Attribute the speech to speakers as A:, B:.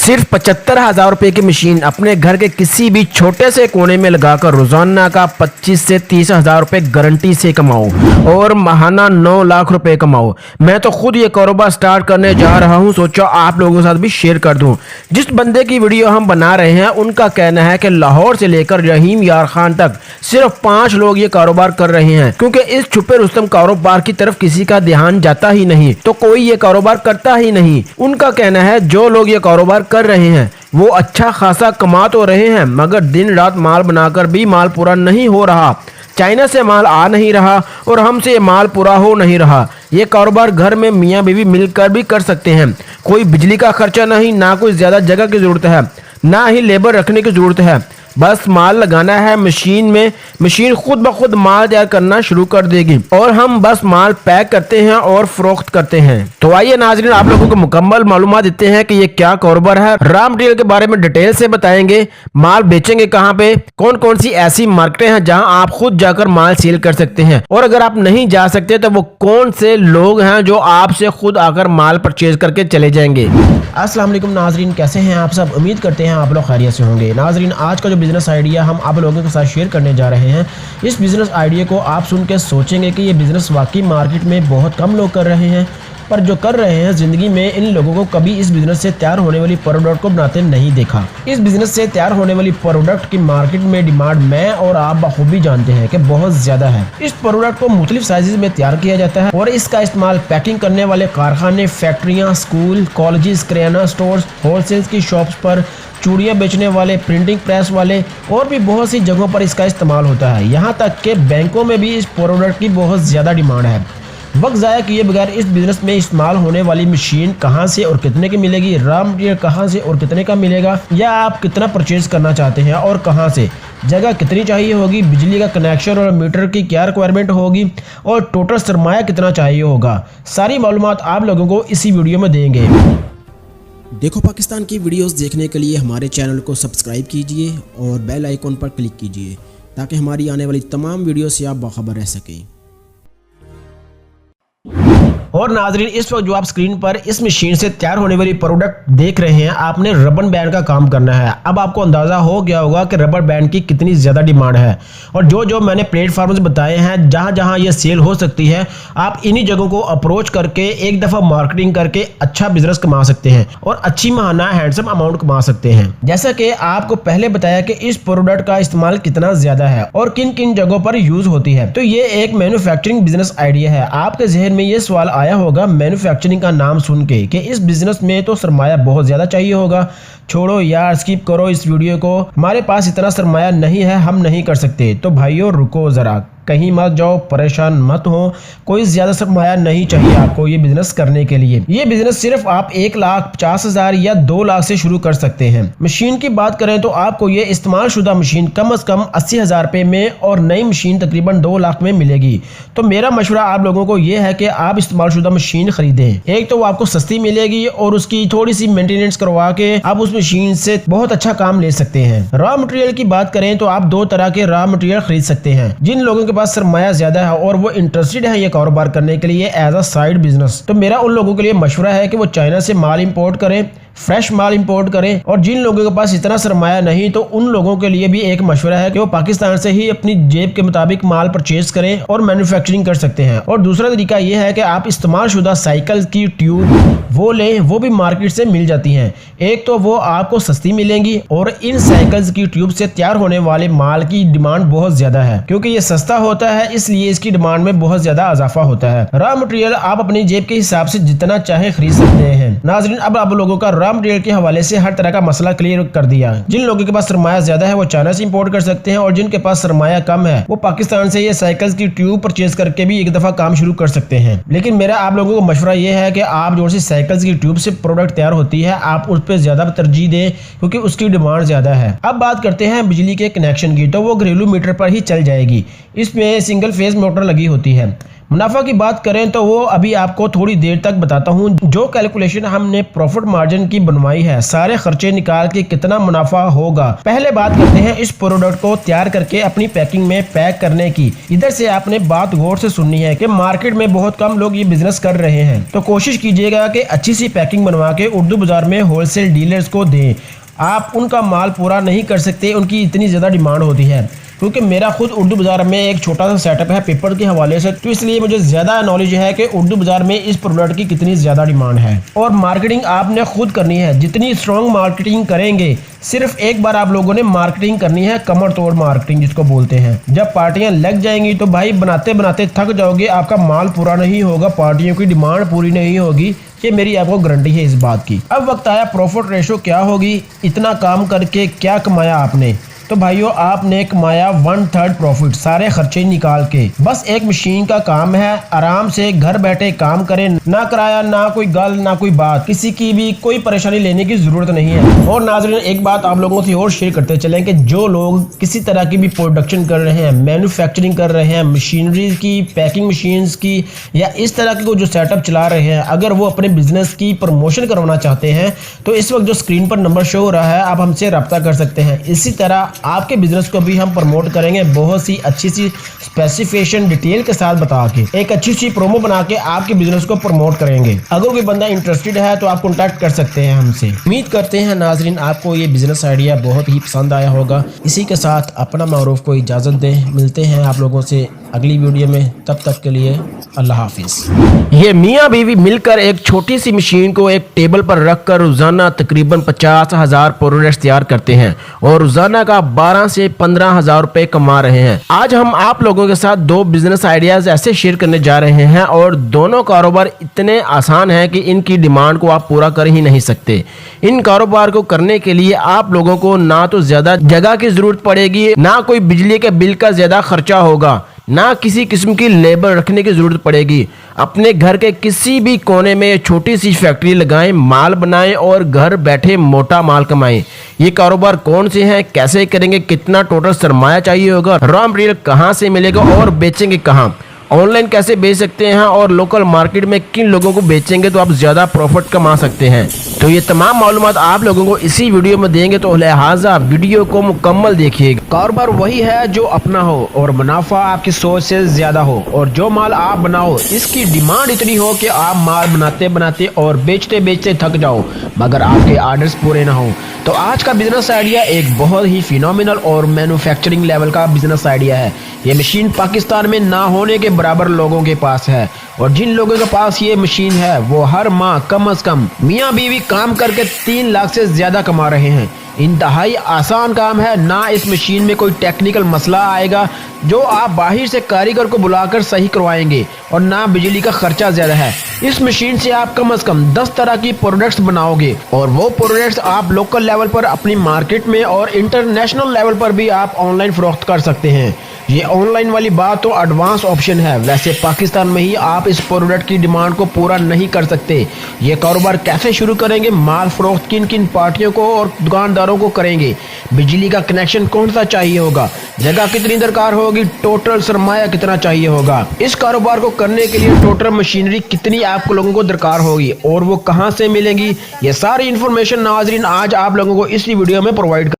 A: सिर्फ 75,000 रुपए की मशीन अपने घर के किसी भी छोटे से कोने में लगाकर रोजाना का 25 से 30,000 रुपए गारंटी से कमाओ और माहाना 9 लाख रुपए कमाओ। मैं तो खुद ये कारोबार स्टार्ट करने जा रहा हूँ, सोचा आप लोगों के साथ भी शेयर कर दूं। जिस बंदे की वीडियो हम बना रहे हैं उनका कहना है कि लाहौर से लेकर रहीम यार खान तक सिर्फ 5 लोग ये कारोबार कर रहे हैं, क्योंकि इस छुपे रुस्तम कारोबार की तरफ किसी का ध्यान जाता ही नहीं, तो कोई ये कारोबार करता ही नहीं। उनका कहना है जो लोग ये कारोबार कर रहे हैं वो अच्छा खासा कमा तो रहे हैं, मगर दिन रात माल बनाकर भी माल पूरा नहीं हो रहा। चाइना से माल आ नहीं रहा और हमसे ये माल पूरा हो नहीं रहा। ये कारोबार घर में मियाँ बीवी मिलकर भी कर सकते हैं। कोई बिजली का खर्चा नहीं, ना कोई ज़्यादा जगह की ज़रूरत है, ना ही लेबर रखने की ज़रूरत है। बस माल लगाना है मशीन में, मशीन खुद ब खुद माल तैयार करना शुरू कर देगी और हम बस माल पैक करते हैं और फरोख्त करते हैं। तो आइए नाज़रीन, आप लोगों को मुकम्मल मालूमात देते हैं कि ये क्या कारोबार है। रॉ मटेरियल के बारे में डिटेल से बताएंगे, माल बेचेंगे कहाँ पे, कौन कौन सी ऐसी मार्केटें हैं जहां आप खुद जाकर माल सेल कर सकते हैं, और अगर आप नहीं जा सकते तो वो कौन से लोग हैं जो आपसे खुद आकर माल परचेज करके चले जाएंगे। अस्सलाम वालेकुम नाज़रीन, कैसे हैं आप सब? उम्मीद करते हैं आप लोग खैरियत से होंगे। नाज़रीन, आज का जो बिज़नेस आइडिया हम आप लोगों के साथ शेयर करने जा रहे हैं, इस बिज़नेस आइडिया को आप सुन के सोचेंगे कि ये बिज़नेस वाकई मार्केट में बहुत कम लोग कर रहे हैं, पर जो कर रहे हैं ज़िंदगी में इन लोगों को कभी इस बिज़नेस से तैयार होने वाली प्रोडक्ट को बनाते नहीं देखा। इस बिज़नेस से तैयार होने वाली प्रोडक्ट की मार्केट में डिमांड मैं और आप बखूबी जानते हैं कि बहुत ज़्यादा है। इस प्रोडक्ट को मुख्तलिफ साइज़ में तैयार किया जाता है और इसका इस्तेमाल पैकिंग करने वाले कारखाने, फैक्ट्रियाँ, स्कूल, कॉलेजेस, किराना स्टोर्स, होलसेल की शॉप्स पर, चूड़ियाँ बेचने वाले, प्रिंटिंग प्रेस वाले और भी बहुत सी जगहों पर इसका इस्तेमाल होता है। यहाँ तक कि बैंकों में भी इस प्रोडक्ट की बहुत ज़्यादा डिमांड है। वक्त ज़ाया किए बगैर इस बिज़नेस में इस्तेमाल होने वाली मशीन कहाँ से और कितने की मिलेगी, रॉ मटेरियल कहाँ से और कितने का मिलेगा, या आप कितना परचेज़ करना चाहते हैं और कहाँ से, जगह कितनी चाहिए होगी, बिजली का कनेक्शन और मीटर की क्या रिक्वायरमेंट होगी और टोटल सरमाया कितना चाहिए होगा, सारी मालूमात आप लोगों को इसी वीडियो में देंगे।
B: देखो पाकिस्तान की वीडियोस देखने के लिए हमारे चैनल को सब्सक्राइब कीजिए और बेल आइकॉन पर क्लिक कीजिए ताकि हमारी आने वाली तमाम वीडियो से आप बाखबर रह सकें।
A: और नाजरीन, इस वक्त जो आप स्क्रीन पर इस मशीन से तैयार होने वाली प्रोडक्ट देख रहे हैं, आपने रबर बैंड का काम करना है। अब आपको अंदाजा हो गया होगा कि रबर बैंड की कितनी ज़्यादा डिमांड है, और जो जो मैंने प्लेटफॉर्म्स बताए हैं जहां जहां ये सेल हो सकती है, आप इन्हीं जगहों को अप्रोच करके एक दफ़ा मार्केटिंग करके अच्छा बिजनेस कमा सकते हैं और अच्छी माहाना हैंडसम अमाउंट कमा सकते हैं। जैसा कि आपको पहले बताया कि इस प्रोडक्ट का इस्तेमाल कितना ज़्यादा है और किन किन जगहों पर यूज़ होती है, तो ये एक मैन्युफैक्चरिंग बिजनेस आइडिया है। आपके जहन में ये सवाल आया होगा मैन्युफैक्चरिंग का नाम सुन के कि इस बिजनेस में तो सरमाया बहुत ज्यादा चाहिए होगा। छोड़ो यार, स्किप करो इस वीडियो को, हमारे पास इतना सरमाया नहीं है, हम नहीं कर सकते। तो भाइयों रुको जरा, कहीं मत जाओ, परेशान मत हो, कोई ज्यादा सरमाया नहीं चाहिए आपको ये बिजनेस करने के लिए। ये बिजनेस सिर्फ आप 1,50,000 या 2 लाख से शुरू कर सकते हैं। मशीन की बात करें तो आपको ये इस्तेमाल शुदा मशीन कम से कम 80,000 रुपए में और नई मशीन तकरीबन 2 लाख में मिलेगी। तो मेरा मशवरा आप लोगों को ये है कि आप इस्तेमाल शुदा मशीन खरीदें। एक तो वो आपको सस्ती मिलेगी और उसकी थोड़ी सी मेंटेनेंस करवा के आप उस मशीन से बहुत अच्छा काम ले सकते हैं। रॉ मटेरियल की बात करें तो आप 2 तरह के रॉ मटेरियल खरीद सकते हैं। जिन लोगों के पास सरमाया ज्यादा है और वो इंटरेस्टेड है ये कारोबार करने के लिए एज अ साइड बिजनेस, तो मेरा उन लोगों के लिए मशवरा है कि वो चाइना से माल इंपोर्ट करें, फ्रेश माल इंपोर्ट करें। और जिन लोगों के पास इतना सरमाया नहीं, तो उन लोगों के लिए भी एक मशवरा है कि वो पाकिस्तान से ही अपनी जेब के मुताबिक माल परचेज करें और मैन्युफैक्चरिंग कर सकते हैं। और दूसरा तरीका ये है कि आप इस्तेमाल शुदा साइकिल की ट्यूब वो लें, वो भी मार्केट से मिल जाती हैं। एक तो वो आपको सस्ती मिलेंगी और इन साइकिल्स की ट्यूब से तैयार होने वाले माल की डिमांड बहुत ज्यादा है, क्योंकि ये सस्ता होता है इसलिए इसकी डिमांड में बहुत ज्यादा इजाफा होता है। रॉ मटेरियल आप अपनी जेब के हिसाब से जितना चाहे खरीद सकते हैं। नाज़रीन, अब आप लोगों का रॉ मटेरियल के हवाले से हर तरह का मसला क्लियर कर दिया। जिन लोगों के पास सरमाया ज्यादा है वो चाइना से इंपोर्ट कर सकते हैं, और जिनके पास सरमाया कम है वो पाकिस्तान से ये साइकिल्स की ट्यूब परचेज करके भी एक दफा काम शुरू कर सकते हैं। लेकिन मेरा आप लोगों को मशवरा ये है कि आप जो सी साइकिल्स की ट्यूब से प्रोडक्ट तैयार होती है आप उस पर ज्यादा तरजीह दें, क्योंकि उसकी डिमांड ज्यादा है। अब बात करते हैं बिजली के कनेक्शन की, तो वो घरेलू मीटर पर ही चल जाएगी। इसमें सिंगल फेज मोटर लगी होती है। मुनाफा की बात करें तो वो अभी आपको थोड़ी देर तक बताता हूँ। जो कैलकुलेशन हमने प्रॉफिट मार्जिन की बनवाई है, सारे खर्चे निकाल के कितना मुनाफा होगा। पहले बात करते हैं इस प्रोडक्ट को तैयार करके अपनी पैकिंग में पैक करने की। इधर से आपने बात गौर से सुननी है कि मार्केट में बहुत कम लोग ये बिजनेस कर रहे हैं, तो कोशिश कीजिएगा कि अच्छी सी पैकिंग बनवा के उर्दू बाजार में होलसेल डीलर्स को दें। आप उनका माल पूरा नहीं कर सकते, उनकी इतनी ज़्यादा डिमांड होती है। क्योंकि मेरा खुद उर्दू बाजार में एक छोटा सा सेटअप है पेपर के हवाले से, तो इसलिए मुझे ज़्यादा नॉलेज है कि उर्दू बाजार में इस प्रोडक्ट की कितनी ज़्यादा डिमांड है। और मार्केटिंग आपने खुद करनी है। जितनी स्ट्रॉन्ग मार्केटिंग करेंगे, सिर्फ एक बार आप लोगों ने मार्केटिंग करनी है, कमर तोड़ मार्केटिंग जिसको बोलते हैं। जब पार्टियां लग जाएंगी तो भाई बनाते बनाते थक जाओगे, आपका माल पूरा नहीं होगा, पार्टियों की डिमांड पूरी नहीं होगी। ये मेरी आपको गारंटी है इस बात की। अब वक्त आया प्रॉफिट रेशो क्या होगी, इतना काम करके क्या कमाया आपने। तो भाइयों, आपने कमाया 1/3 प्रॉफिट सारे खर्चे निकाल के। बस एक मशीन का काम है, आराम से घर बैठे काम करें, ना किराया, ना कोई गल, ना कोई बात, किसी की भी कोई परेशानी लेने की जरूरत नहीं है। और नाज़रीन, एक बात आप लोगों से और शेयर करते चलें कि जो लोग किसी तरह की भी प्रोडक्शन कर रहे हैं, मैन्युफैक्चरिंग कर रहे हैं, मशीनरी की, पैकिंग मशीन्स की, या इस तरह की जो सेटअप चला रहे हैं, अगर वो अपने बिजनेस की प्रमोशन करवाना चाहते हैं तो इस वक्त जो स्क्रीन पर नंबर शो हो रहा है, आप हमसे रब्ता कर सकते हैं। इसी तरह आपके बिजनेस को भी हम प्रमोट करेंगे, बहुत सी अच्छी सी स्पेसिफिकेशन डिटेल के साथ बता के, एक अच्छी सी प्रोमो बना के आपके बिजनेस को प्रमोट करेंगे। अगर कोई बंदा इंटरेस्टेड है तो आप कॉन्टैक्ट कर सकते हैं हमसे। उम्मीद करते हैं नाजरीन आपको ये बिजनेस आइडिया बहुत ही पसंद आया होगा। इसी के साथ अपना मारूफ को इजाज़त दें, मिलते हैं आप लोगों से अगली वीडियो में। तब तक के लिए अल्लाह हाफिज। ये मियाँ बीवी मिलकर एक छोटी सी मशीन को एक टेबल पर रखकर रोजाना तकरीबन 50,000 प्रोडक्ट्स तैयार करते हैं और रोजाना का 12 से 15,000 रुपए कमा रहे हैं। आज हम आप लोगों के साथ 2 बिजनेस आइडियाज ऐसे शेयर करने जा रहे हैं और दोनों कारोबार इतने आसान हैं कि इनकी डिमांड को आप पूरा कर ही नहीं सकते। इन कारोबार को करने के लिए आप लोगों को ना तो ज्यादा जगह की जरूरत पड़ेगी, ना कोई बिजली के बिल का ज्यादा खर्चा होगा, ना किसी किस्म की लेबर रखने की जरूरत पड़ेगी। अपने घर के किसी भी कोने में छोटी सी फैक्ट्री लगाएं, माल बनाएं और घर बैठे मोटा माल कमाएं। ये कारोबार कौन से हैं, कैसे करेंगे, कितना टोटल सरमाया चाहिए होगा, रॉ मटेरियल कहाँ से मिलेगा और बेचेंगे कहाँ, ऑनलाइन कैसे बेच सकते हैं और लोकल मार्केट में किन लोगों को बेचेंगे तो आप ज़्यादा प्रॉफिट कमा सकते हैं। तो ये तमाम मालूमात आप लोगों को इसी वीडियो में देंगे, तो लिहाजा वीडियो को मुकम्मल देखिएगा। कारोबार वही है जो अपना हो और मुनाफा आपकी सोच से ज़्यादा हो, और जो माल आप बनाओ इसकी डिमांड इतनी हो कि आप माल बनाते बनाते और बेचते बेचते थक जाओ मगर आपके आर्डर्स पूरे ना हो। तो आज का बिजनेस आइडिया एक बहुत ही फिनोमिनल और मैन्युफैक्चरिंग लेवल का बिजनेस आइडिया है। ये मशीन पाकिस्तान में ना होने के बराबर लोगों के पास है, और जिन लोगों के पास ये मशीन है वो हर माह कम से कम मियाँ बीवी काम करके 3 लाख से ज्यादा कमा रहे हैं। इंतहाई आसान काम है, ना इस मशीन में कोई टेक्निकल मसला आएगा जो आप बाहर से कारीगर को बुलाकर सही करवाएंगे, और ना बिजली का खर्चा ज्यादा है। इस मशीन से आप कम से कम 10 तरह की प्रोडक्ट्स बनाओगे, और वो प्रोडक्ट्स आप लोकल लेवल पर अपनी मार्केट में और इंटरनेशनल लेवल पर भी आप ऑनलाइन फरोख्त कर सकते हैं। ये ऑनलाइन वाली बात तो एडवांस ऑप्शन है, वैसे पाकिस्तान में ही आप इस प्रोडक्ट की डिमांड को पूरा नहीं कर सकते। ये कारोबार कैसे शुरू करेंगे, माल फरोख्त किन किन पार्टियों को और दुकानदारों को करेंगे, बिजली का कनेक्शन कौन सा चाहिए होगा, जगह कितनी दरकार होगी, टोटल सरमाया कितना चाहिए होगा, इस कारोबार को करने के लिए टोटल मशीनरी कितनी आप लोगों को दरकार होगी और वो कहाँ से मिलेंगी, ये सारी इन्फॉर्मेशन नाजरीन आज आप लोगों को इस वीडियो में प्रोवाइड